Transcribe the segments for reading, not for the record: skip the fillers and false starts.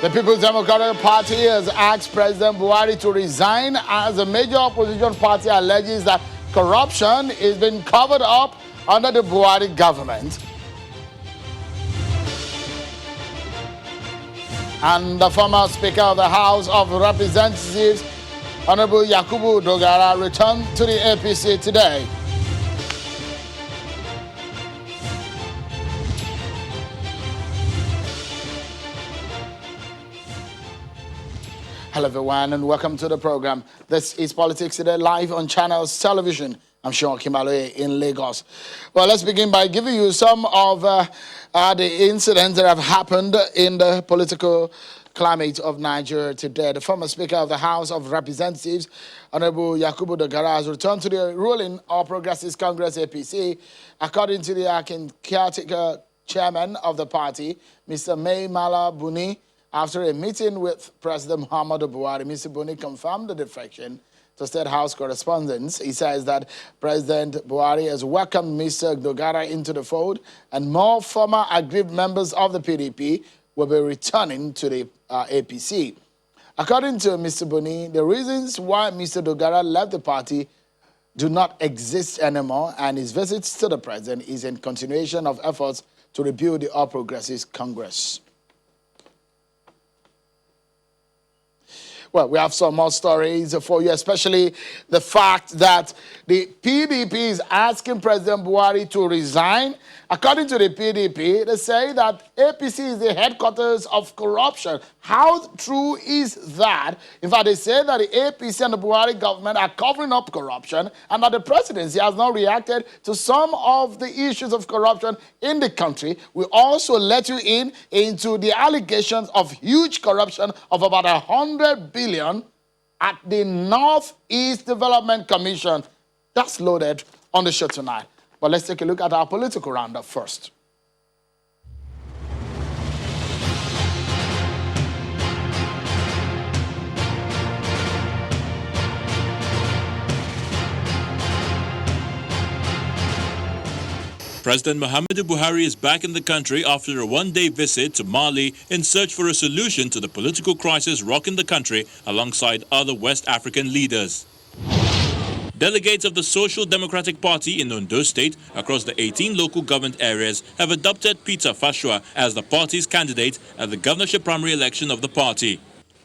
The People's Democratic Party has asked President Buhari to resign as the major opposition party alleges that corruption is being covered up under the Buhari government. And the former Speaker of the House of Representatives, Honorable Yakubu Dogara, returned to the APC today. Hello everyone and welcome to the program. This is Politics Today live on Channels Television. I'm Sean Kimaloye in Lagos. Well, let's begin by giving you some of the incidents that have happened in the political climate of Nigeria today. The former Speaker of the House of Representatives, Honorable Yakubu Dogara, has returned to the ruling All Progressives Congress APC. According to the acting caretaker chairman of the party, Mr. Mai Mala Buni, after a meeting with President Muhammadu Buhari, Mr. Buni confirmed the defection to State House correspondents. He says that President Buhari has welcomed Mr. Dogara into the fold and more former aggrieved members of the PDP will be returning to the APC. According to Mr. Buni, the reasons why Mr. Dogara left the party do not exist anymore, and his visits to the president is in continuation of efforts to rebuild the All Progressives Congress. Well, we have some more stories for you, especially the fact that the PDP is asking President Buhari to resign. According to the PDP, they say that APC is the headquarters of corruption. How true is that? In fact, they say that the APC and the Buhari government are covering up corruption and that the presidency has not reacted to some of the issues of corruption in the country. We also let you into the allegations of huge corruption of about 100 billion at the Northeast Development Commission. That's loaded on the show tonight. But let's take a look at our political roundup first. President Muhammadu Buhari is back in the country after a one-day visit to Mali in search for a solution to the political crisis rocking the country alongside other West African leaders. Delegates of the Social Democratic Party in Ondo State across the 18 local government areas have adopted Peter Fashua as the party's candidate at the governorship primary election of the party.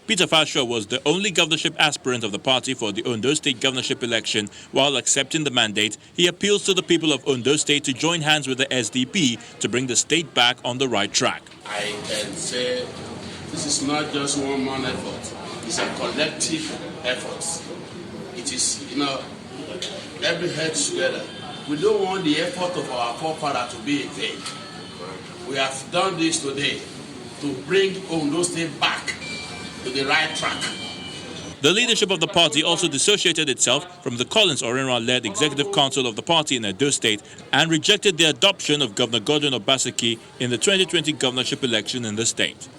Peter Fashua was the only governorship aspirant of the party for the Ondo State governorship election. While accepting the mandate, he appeals to the people of Ondo State to join hands with the SDP to bring the state back on the right track. I can say this is not just one man effort, it's a collective effort. It is, every head together. We don't want the effort of our forefathers to be in vain. We have done this today to bring Ondo State back to the right track. The leadership of the party also dissociated itself from the Collins Orenra-led executive council of the party in Edo State and rejected the adoption of Governor Godwin Obaseki in the 2020 governorship election in the state.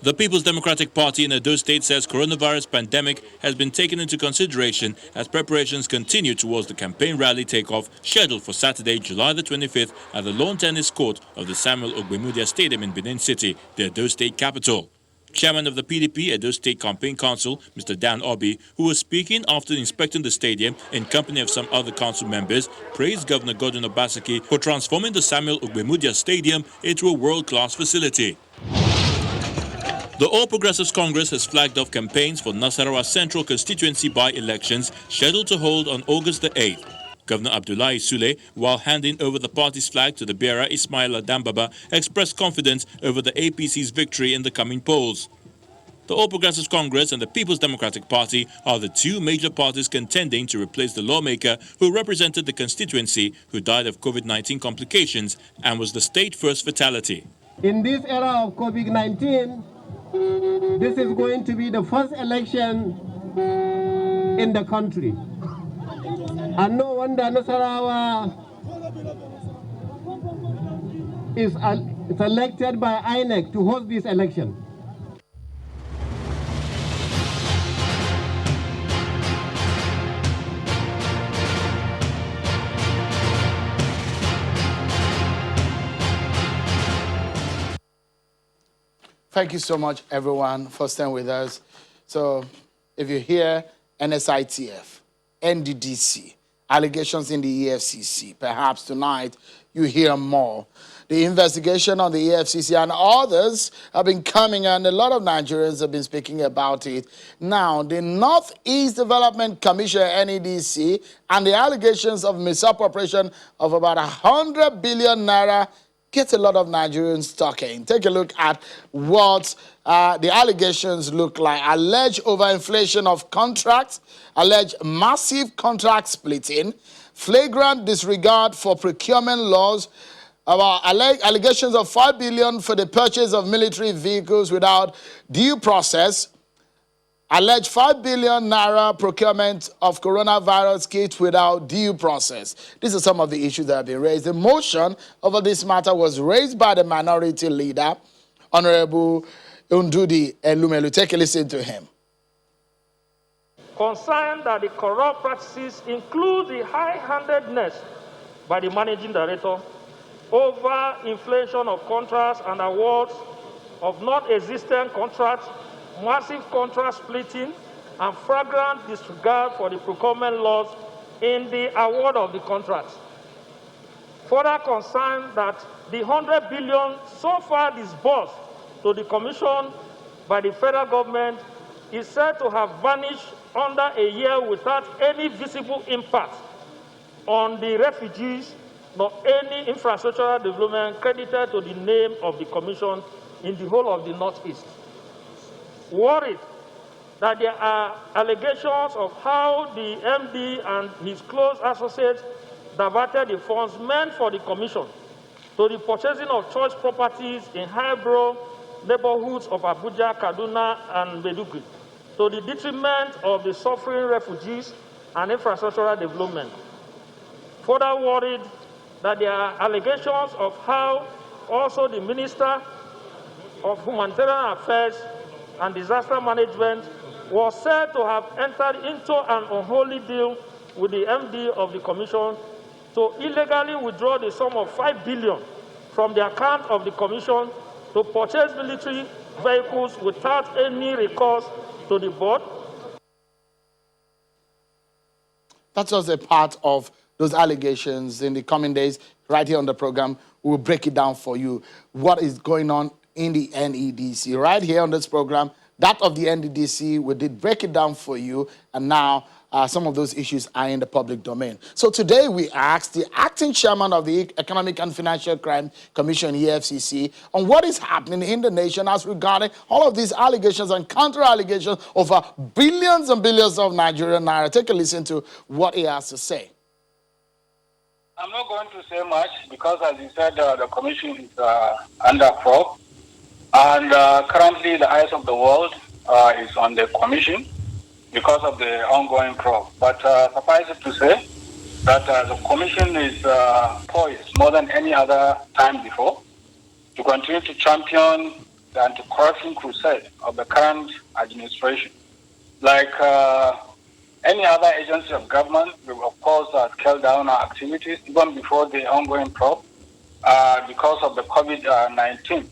The People's Democratic Party in Edo State says coronavirus pandemic has been taken into consideration as preparations continue towards the campaign rally takeoff scheduled for Saturday, July the 25th at the lawn tennis court of the Samuel Ogbemudia Stadium in Benin City, the Edo State capital. Chairman of the PDP Edo State Campaign Council, Mr. Dan Obi, who was speaking after inspecting the stadium in company of some other council members, praised Governor Godwin Obaseki for transforming the Samuel Ogbemudia Stadium into a world-class facility. The All Progressives Congress has flagged off campaigns for Nasarawa Central constituency by-elections scheduled to hold on August the 8th. Governor Abdullahi Sule, while handing over the party's flag to the bearer Ismaila Dambaba, expressed confidence over the APC's victory in the coming polls. The All Progressives Congress and the People's Democratic Party are the two major parties contending to replace the lawmaker who represented the constituency who died of COVID-19 complications and was the state first fatality. In this era of COVID-19, this is going to be the first election in the country. And no wonder Nasarawa is elected by INEC to host this election. Thank you so much, everyone, for staying with us. So, if you hear NSITF, NDDC, allegations in the EFCC, perhaps tonight you hear more. The investigation on the EFCC and others have been coming, and a lot of Nigerians have been speaking about it. Now, the Northeast Development Commission, NEDC, and the allegations of misappropriation of about 100 billion naira gets a lot of Nigerians talking. Take a look at what the allegations look like. Alleged overinflation of contracts, alleged massive contract splitting, flagrant disregard for procurement laws, about allegations of 5 billion for the purchase of military vehicles without due process, alleged 5 billion naira procurement of coronavirus kits without due process. These are some of the issues that have been raised. The motion over this matter was raised by the minority leader, Honorable Undudi Elumelu. Take a listen to him. Concerned that the corrupt practices include the high-handedness by the managing director over inflation of contracts and awards of non-existent contracts, massive contract splitting, and flagrant disregard for the procurement laws in the award of the contracts. Further concerned that the 100 billion so far disbursed to the Commission by the federal government is said to have vanished under a year without any visible impact on the refugees nor any infrastructural development credited to the name of the Commission in the whole of the Northeast. Worried that there are allegations of how the MD and his close associates diverted the funds meant for the Commission to the purchasing of church properties in highbrow neighborhoods of Abuja, Kaduna, and Maiduguri, to the detriment of the suffering refugees and infrastructural development. Further worried that there are allegations of how also the Minister of Humanitarian Affairs and Disaster Management was said to have entered into an unholy deal with the MD of the Commission to illegally withdraw the sum of 5 billion from the account of the Commission to purchase military vehicles without any recourse to the board. That's just a part of those allegations. In the coming days, right here on the program, we'll break it down for you. What is going on in the NEDC? Right here on this program, that of the NEDC, we did break it down for you, and now some of those issues are in the public domain. So today we asked the acting chairman of the Economic and Financial Crime Commission, EFCC, on what is happening in the nation as regarding all of these allegations and counter-allegations over billions and billions of Nigerian naira. Take a listen to what he has to say. I'm not going to say much because, as you said, the commission is under probe. And currently the eyes of the world is on the commission because of the ongoing probe. But suffice it to say that the commission is poised more than any other time before to continue to champion the anti-corruption crusade of the current administration. Like any other agency of government, we will, of course, scale down our activities even before the ongoing probe because of the COVID-19.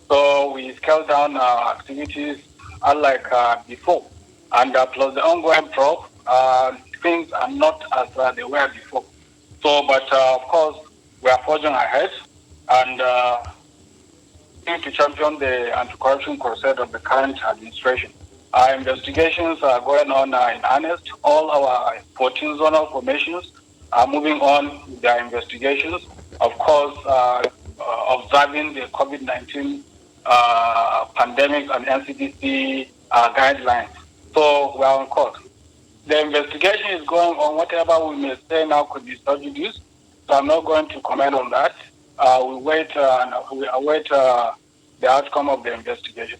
So we scaled down our activities unlike before. And plus the ongoing probe, things are not as they were before. So, but of course, we are forging ahead and need to champion the anti-corruption crusade of the current administration. Our investigations are going on in earnest. All our 14 zonal formations are moving on with their investigations. Of course, observing the COVID-19 pandemic and NCDC guidelines. So we are on course. The investigation is going on. Whatever we may say now could be subjudice. So I'm not going to comment on that. We wait and we await the outcome of the investigation.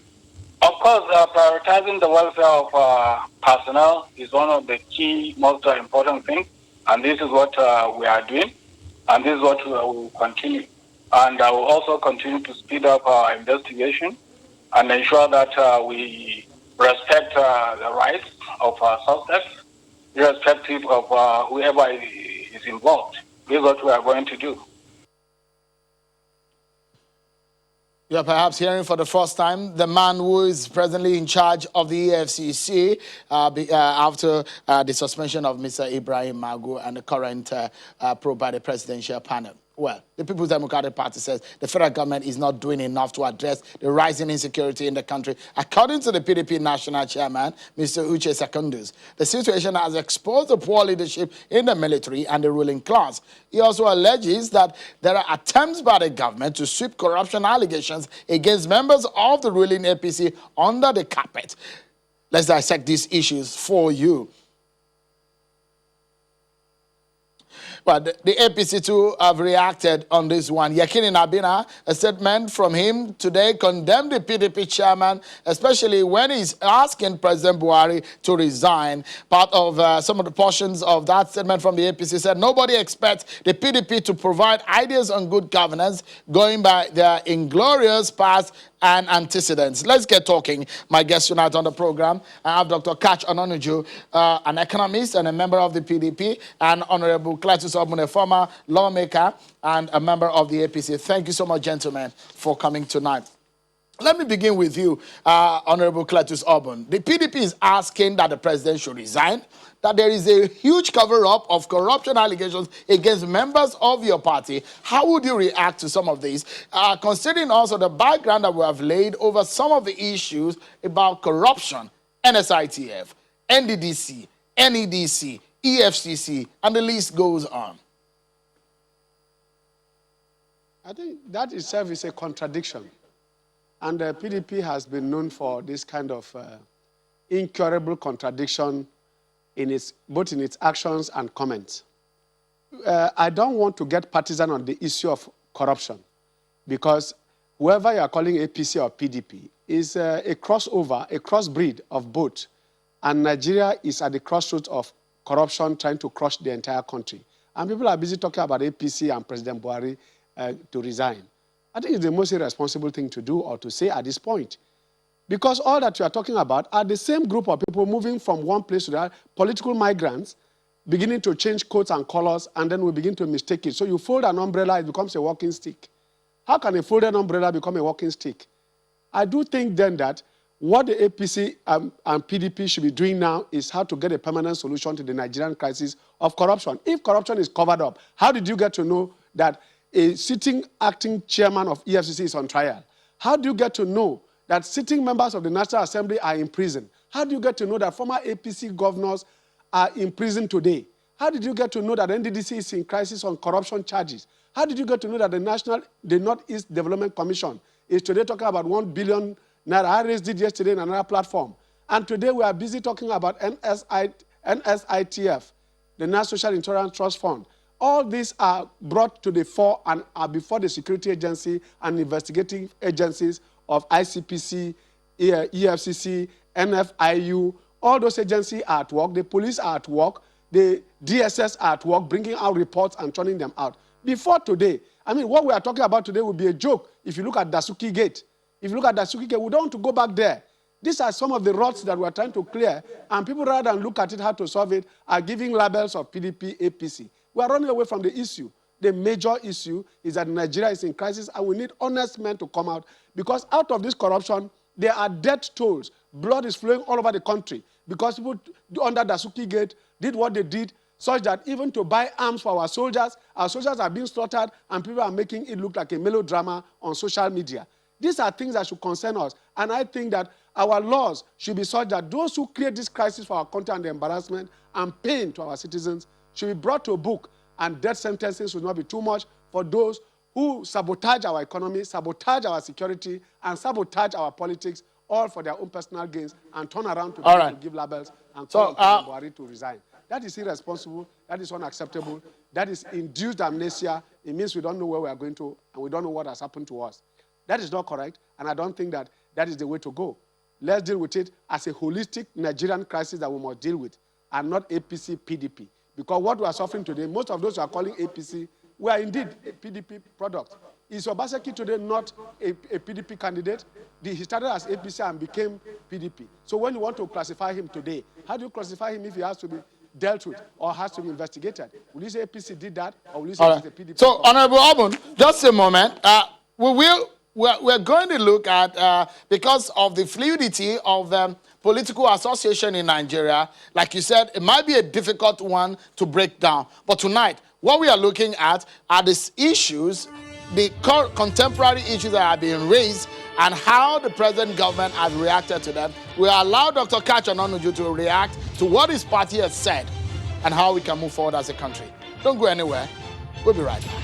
Of course, prioritizing the welfare of personnel is one of the key, most important things. And this is what we are doing. And this is what we will continue. And I will also continue to speed up our investigation and ensure that we respect the rights of our suspects, irrespective of whoever is involved. This is what we are going to do. You're perhaps hearing for the first time the man who is presently in charge of the EFCC after the suspension of Mr. Ibrahim Magu and the current probe by the presidential panel. Well, the People's Democratic Party says the federal government is not doing enough to address the rising insecurity in the country. According to the PDP national chairman, Mr. Uche Secondus, the situation has exposed the poor leadership in the military and the ruling class. He also alleges that there are attempts by the government to sweep corruption allegations against members of the ruling APC under the carpet. Let's dissect these issues for you. But the APC too have reacted on this one. Yakini Nabina, a statement from him today condemned the PDP chairman, especially when he's asking President Buhari to resign. Part of some of the portions of that statement from the APC said, nobody expects the PDP to provide ideas on good governance going by their inglorious past and antecedents. Let's get talking. My guest tonight on the program, I have Dr. Kach Ononuju, an economist and a member of the PDP, and Honorable Cletus Obun, a former lawmaker and a member of the APC. Thank you so much, gentlemen, for coming tonight. Let me begin with you, Honorable Cletus Obun. The PDP is asking that the president should resign, that there is a huge cover-up of corruption allegations against members of your party. How would you react to some of these, considering also the background that we have laid over some of the issues about corruption, NSITF, NDDC, NEDC, EFCC, and the list goes on? I think that itself is a contradiction. And the PDP has been known for this kind of incurable contradiction in both in its actions and comments. I don't want to get partisan on the issue of corruption, because whoever you are calling APC or PDP is a crossover, a crossbreed of both. And Nigeria is at the crossroads of corruption trying to crush the entire country. And people are busy talking about APC and President Buhari to resign. I think it's the most irresponsible thing to do or to say at this point. Because all that you are talking about are the same group of people moving from one place to the other, political migrants, beginning to change coats and colors, and then we begin to mistake it. So you fold an umbrella, it becomes a walking stick. How can a folded umbrella become a walking stick? I do think then that what the APC and PDP should be doing now is how to get a permanent solution to the Nigerian crisis of corruption. If corruption is covered up, how did you get to know that a sitting acting chairman of EFCC is on trial? How do you get to know that sitting members of the National Assembly are in prison? How do you get to know that former APC governors are in prison today? How did you get to know that NDDC is in crisis on corruption charges? How did you get to know that the Northeast Development Commission is today talking about 1 billion naira? I raised it yesterday in another platform. And today we are busy talking about NSITF, the National Social Insurance Trust Fund. All these are brought to the fore and are before the security agency and investigative agencies of ICPC, EFCC, NFIU. All those agencies are at work. The police are at work. The DSS are at work, bringing out reports and turning them out. Before today, I mean, what we are talking about today would be a joke if you look at Dasuki Gate. If you look at Dasuki Gate, we don't want to go back there. These are some of the rots that we are trying to clear, and people, rather than look at it, how to solve it, are giving labels of PDP, APC. We are running away from the issue. The major issue is that Nigeria is in crisis, and we need honest men to come out, because out of this corruption, there are death tolls. Blood is flowing all over the country because people under Dasuki Gate did what they did, such that even to buy arms for our soldiers are being slaughtered, and people are making it look like a melodrama on social media. These are things that should concern us, and I think that our laws should be such that those who create this crisis for our country and the embarrassment and pain to our citizens should be brought to a book, and death sentences should not be too much for those who sabotage our economy, sabotage our security, and sabotage our politics, all for their own personal gains, and turn around to give labels and call on Buhari to resign. That is irresponsible. That is unacceptable. That is induced amnesia. It means we don't know where we are going to, and we don't know what has happened to us. That is not correct, and I don't think that that is the way to go. Let's deal with it as a holistic Nigerian crisis that we must deal with, and not APC, PDP. Because what we are suffering today, most of those who are calling APC, we are indeed a PDP product. Is Obaseki today not a PDP candidate? He started as APC and became PDP. So when you want to classify him today, how do you classify him if he has to be dealt with or has to be investigated? Will you say APC did that, or will you say it's a PDP? So, Honorable Obun, just a moment. we're going to look at, because of the fluidity of political association in Nigeria, like you said, it might be a difficult one to break down. But tonight, what we are looking at are these issues, the contemporary issues that are being raised, and how the present government has reacted to them. We'll allow Dr. Kachi Onanuju to react to what his party has said and how we can move forward as a country. Don't go anywhere. We'll be right back.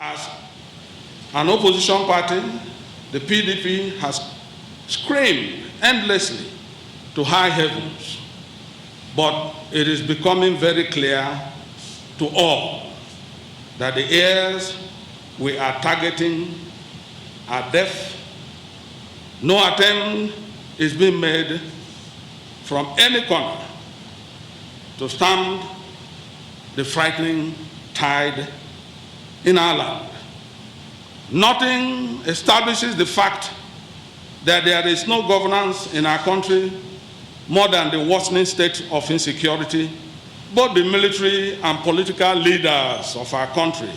As an opposition party, the PDP has screamed endlessly to high heavens, but it is becoming very clear to all that the areas we are targeting are deaf. No attempt is being made from any corner to stem the frightening tide in our land. Nothing establishes the fact that there is no governance in our country more than the worsening state of insecurity. Both the military and political leaders of our country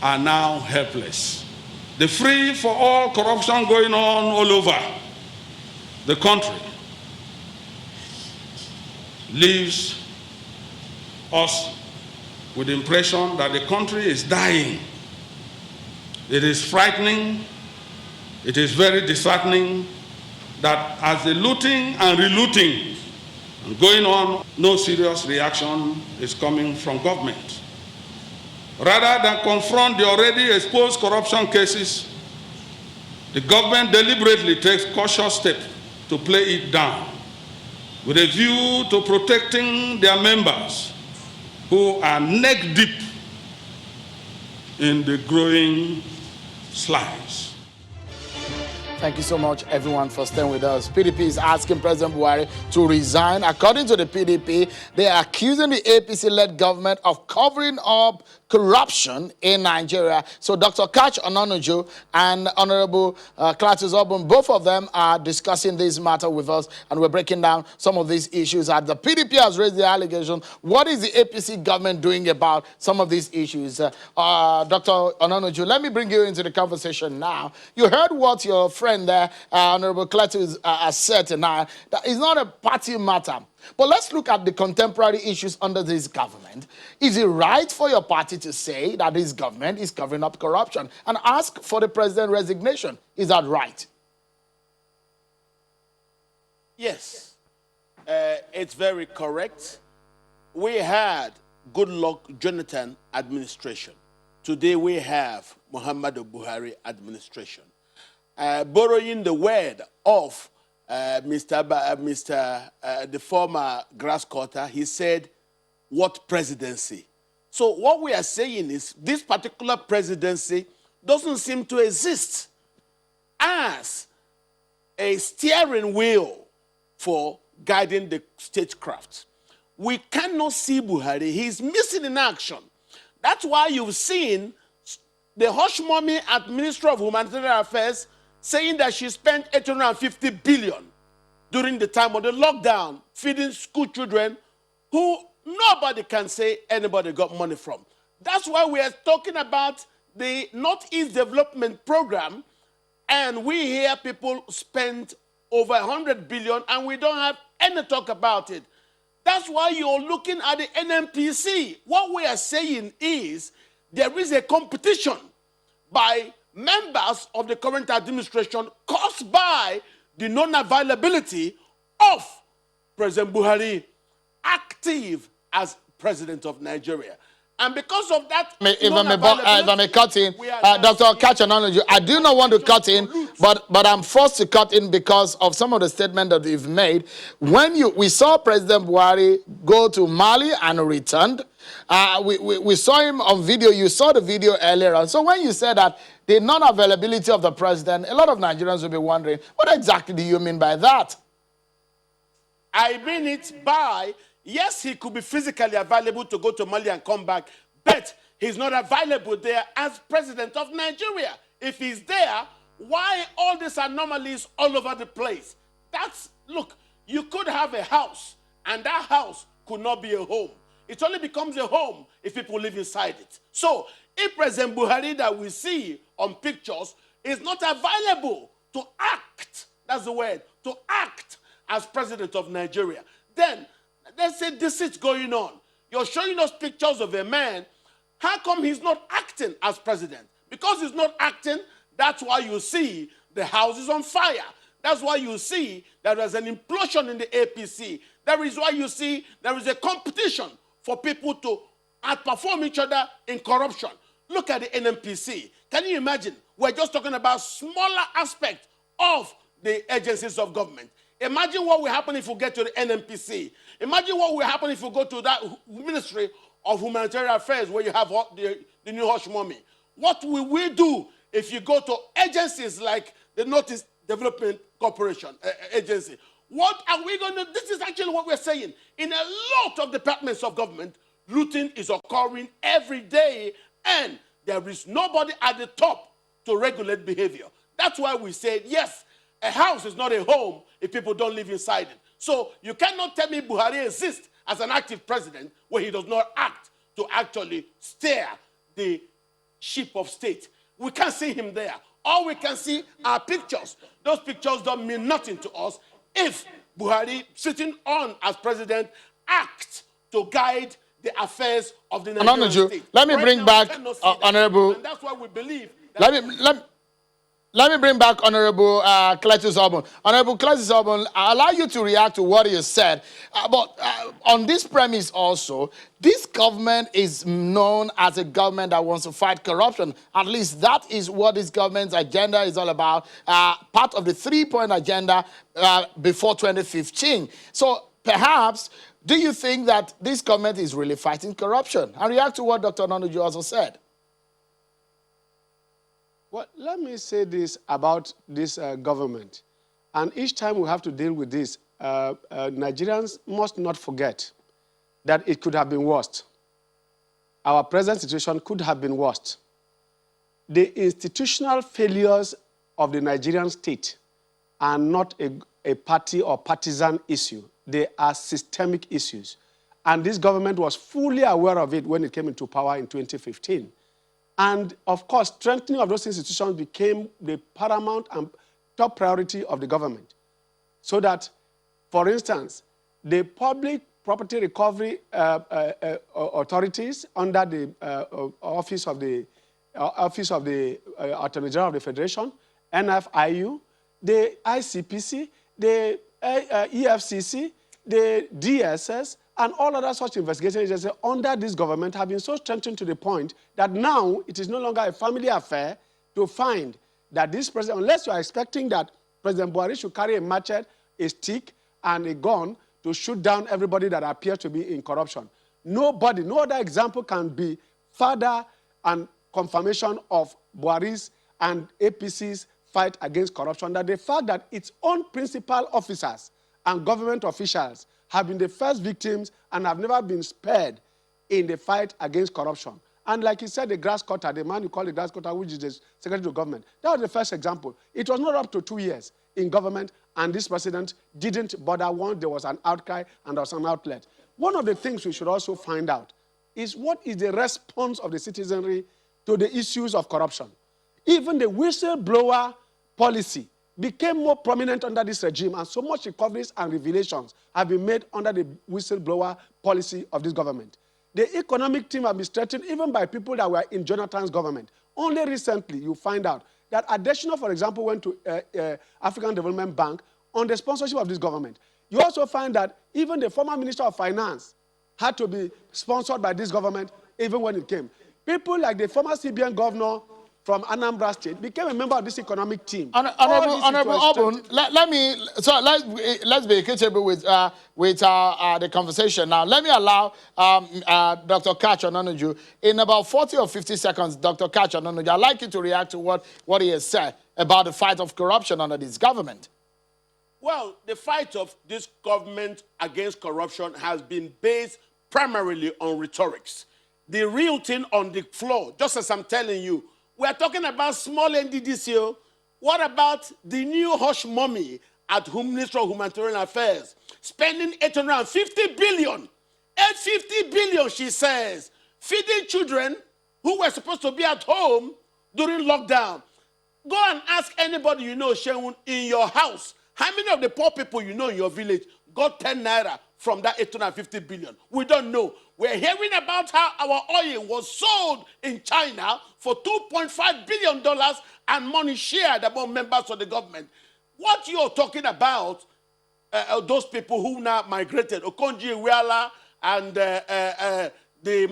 are now helpless. The free-for-all corruption going on all over the country leaves us with the impression that the country is dying. It is frightening, it is very disheartening that as the looting and relooting going on, no serious reaction is coming from government. Rather than confront the already exposed corruption cases, the government deliberately takes cautious steps to play it down with a view to protecting their members who are neck deep in the growing slides. Thank you so much, everyone, for staying with us. PDP is asking President Buhari to resign. According to the PDP, they are accusing the APC-led government of covering up corruption in Nigeria. So Dr. Kachi Onanuju and Honorable Cletus Obun, both of them are discussing this matter with us, and we're breaking down some of these issues. As the PDP has raised the allegation, what is the APC government doing about some of these issues? Dr. Onanuju, let me bring you into the conversation now. You heard what your friend there, Honorable Cletus, has said tonight, that it's not a party matter. But let's look at the contemporary issues under this government. Is it right for your party to say that this government is covering up corruption and ask for the president's resignation? Is that right? Yes, it's very correct. We had Goodluck Jonathan administration. Today we have Muhammadu Buhari administration. Borrowing the word of the former grass cutter, he said, what presidency? So what we are saying is this particular presidency doesn't seem to exist as a steering wheel for guiding the statecraft. We cannot see Buhari. He's missing in action. That's why you've seen the hush mommy at Ministry of Humanitarian Affairs saying that she spent 850 billion during the time of the lockdown, feeding school children who nobody can say anybody got money from. That's why we are talking about the Northeast Development Program, and we hear people spend over 100 billion and we don't have any talk about it. That's why you're looking at the NNPC. What we are saying is there is a competition by members of the current administration caused by the non-availability of President Buhari active as president of Nigeria. And because of that, if I may cut in, Dr. Kachi Onanuju, I do not want to cut in, but I'm forced to cut in because of some of the statements that you've made. When we saw President Buhari go to Mali and returned, we saw him on video. You saw the video earlier on. So when you said that the non-availability of the president, a lot of Nigerians will be wondering, what exactly do you mean by that? I mean it by, yes, he could be physically available to go to Mali and come back, but he's not available there as president of Nigeria. If he's there, why all these anomalies all over the place? Look, you could have a house, and that house could not be a home. It only becomes a home if people live inside it. So if President Buhari that we see on pictures is not available to act, that's the word, to act as president of Nigeria, then there's a deceit going on. You're showing us pictures of a man. How come he's not acting as president? Because he's not acting, that's why you see the house is on fire. That's why you see there is an implosion in the APC. That is why you see there is a competition for people to outperform each other in corruption. Look at the NNPC. Can you imagine? We're just talking about smaller aspects of the agencies of government. Imagine what will happen if we get to the NNPC. Imagine what will happen if we go to that Ministry of Humanitarian Affairs where you have the new hush mommy. What will we do if you go to agencies like the Northeast Development Corporation Agency? What are we going to do? This is actually what we're saying. In a lot of departments of government, looting is occurring every day, and there is nobody at the top to regulate behavior. That's why we said, yes, a house is not a home if people don't live inside it. So you cannot tell me Buhari exists as an active president where he does not act to actually steer the ship of state. We can't see him there. All we can see are pictures. Those pictures don't mean nothing to us if Buhari, sitting on as president, acts to guide the affairs of the Nigerian state. Let me bring back Honorable. And that's why we believe. Let me bring back Honorable Cletus Obon. Honorable Cletus Obon, I allow you to react to what he has said. But on this premise also, this government is known as a government that wants to fight corruption. At least that is what this government's agenda is all about. Part of the 3-point agenda before 2015. So perhaps, do you think that this government is really fighting corruption? And react to what Dr. Nonuju also said. Well, let me say this about this government. And each time we have to deal with this, Nigerians must not forget that it could have been worse. Our present situation could have been worse. The institutional failures of the Nigerian state are not a party or partisan issue. They are systemic issues. And this government was fully aware of it when it came into power in 2015. And, of course, strengthening of those institutions became the paramount and top priority of the government. So that, for instance, the public property recovery authorities under the Office of the Attorney General of the Federation, NFIU, the ICPC, the EFCC, the DSS, and all other such investigation agencies under this government have been so strengthened to the point that now it is no longer a family affair to find that this president, unless you are expecting that President Buhari should carry a machete, a stick, and a gun to shoot down everybody that appears to be in corruption. Nobody, no other example can be further and confirmation of Buhari's and APC's fight against corruption, that the fact that its own principal officers and government officials have been the first victims and have never been spared in the fight against corruption. And like he said, the grass cutter, the man you call the grass cutter, which is the secretary of government, that was the first example. It was not up to 2 years in government, and this president didn't bother once there was an outcry and there was an outlet. One of the things we should also find out is what is the response of the citizenry to the issues of corruption. Even the whistleblower policy became more prominent under this regime, and so much recoveries and revelations have been made under the whistleblower policy of this government. The economic team have been strengthened even by people that were in Jonathan's government. Only recently you find out that Adesina, for example, went to African Development Bank on the sponsorship of this government. You also find that even the former Minister of Finance had to be sponsored by this government even when it came. People like the former CBN governor from Anambra State became a member of this economic team. Honorable Obun, let's be equitable with the conversation. Now, let me allow Dr. Kacho Nonuju, in about 40 or 50 seconds, Dr. Kacho Nonuju, I'd like you to react to what he has said about the fight of corruption under this government. Well, the fight of this government against corruption has been based primarily on rhetorics. The real thing on the floor, just as I'm telling you, we are talking about small NDDC. What about the new hush mommy at Ministry of Humanitarian Affairs, spending 850 billion 850 billion, she says, feeding children who were supposed to be at home during lockdown. Go and ask anybody you know, Sheun, in your house, how many of the poor people you know in your village got 10 naira from that 850 billion? We don't know. We're hearing about how our oil was sold in China for $2.5 billion and money shared among members of the government. What you're talking about, those people who now migrated, Okonji Iweala and the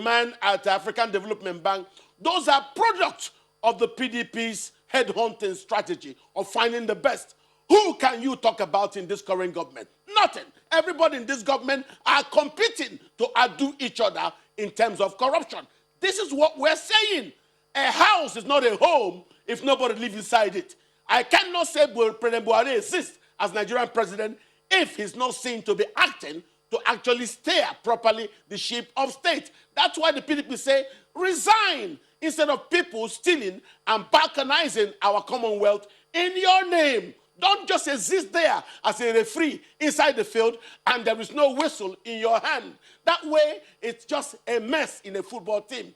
man at the African Development Bank, those are products of the PDP's headhunting strategy of finding the best. Who can you talk about in this current government? Nothing. Everybody in this government are competing to outdo each other in terms of corruption. This is what we're saying. A house is not a home if nobody lives inside it. I cannot say President Buhari exists as Nigerian president if he's not seen to be acting to actually steer properly the ship of state. That's why the PDP say, resign, instead of people stealing and balkanizing our Commonwealth in your name. Don't just exist there as a referee inside the field and there is no whistle in your hand. That way, it's just a mess in a football team.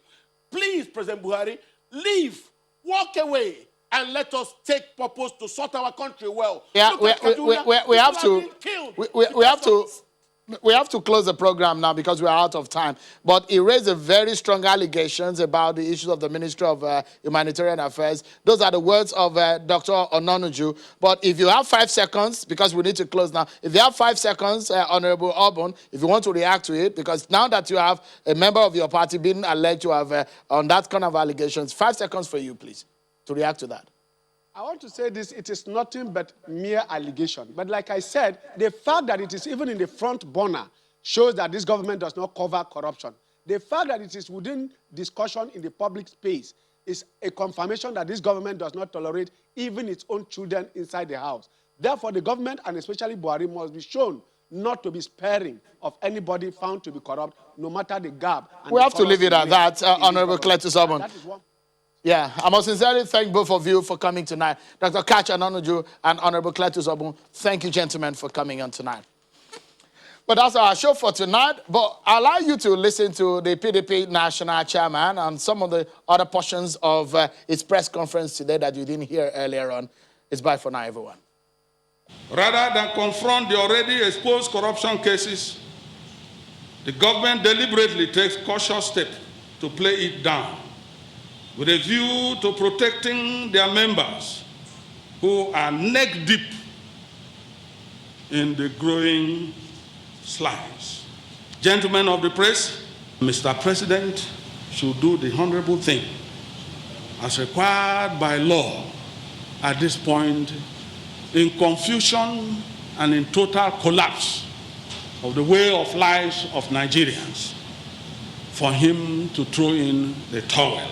Please, President Buhari, leave, walk away, and let us take purpose to sort our country well. Yeah, we have to close the program now because we're out of time. But he raised a very strong allegations about the issues of the Ministry of Humanitarian Affairs. Those are the words of Dr. Ononuju. But if you have 5 seconds, because we need to close now, if you have 5 seconds, Honorable Obon, if you want to react to it, because now that you have a member of your party being alleged to have on that kind of allegations, 5 seconds for you, please, to react to that. I want to say this, it is nothing but mere allegation. But like I said, the fact that it is even in the front burner shows that this government does not cover corruption. The fact that it is within discussion in the public space is a confirmation that this government does not tolerate even its own children inside the house. Therefore, the government, and especially Buhari, must be shown not to be sparing of anybody found to be corrupt, no matter the gap. We have to leave it at that, Honorable Cletus Obon. That is one. Yeah, I must sincerely thank both of you for coming tonight. Dr. Kacha Ononuju and Honorable Cletus Obon, thank you, gentlemen, for coming on tonight. But that's our show for tonight. But I'll allow you to listen to the PDP national chairman and some of the other portions of his press conference today that you didn't hear earlier on. It's bye for now, everyone. Rather than confront the already exposed corruption cases, the government deliberately takes cautious steps to play it down, with a view to protecting their members who are neck deep in the growing slides. Gentlemen of the press, Mr. President should do the honorable thing as required by law at this point in confusion and in total collapse of the way of lives of Nigerians, for him to throw in the towel.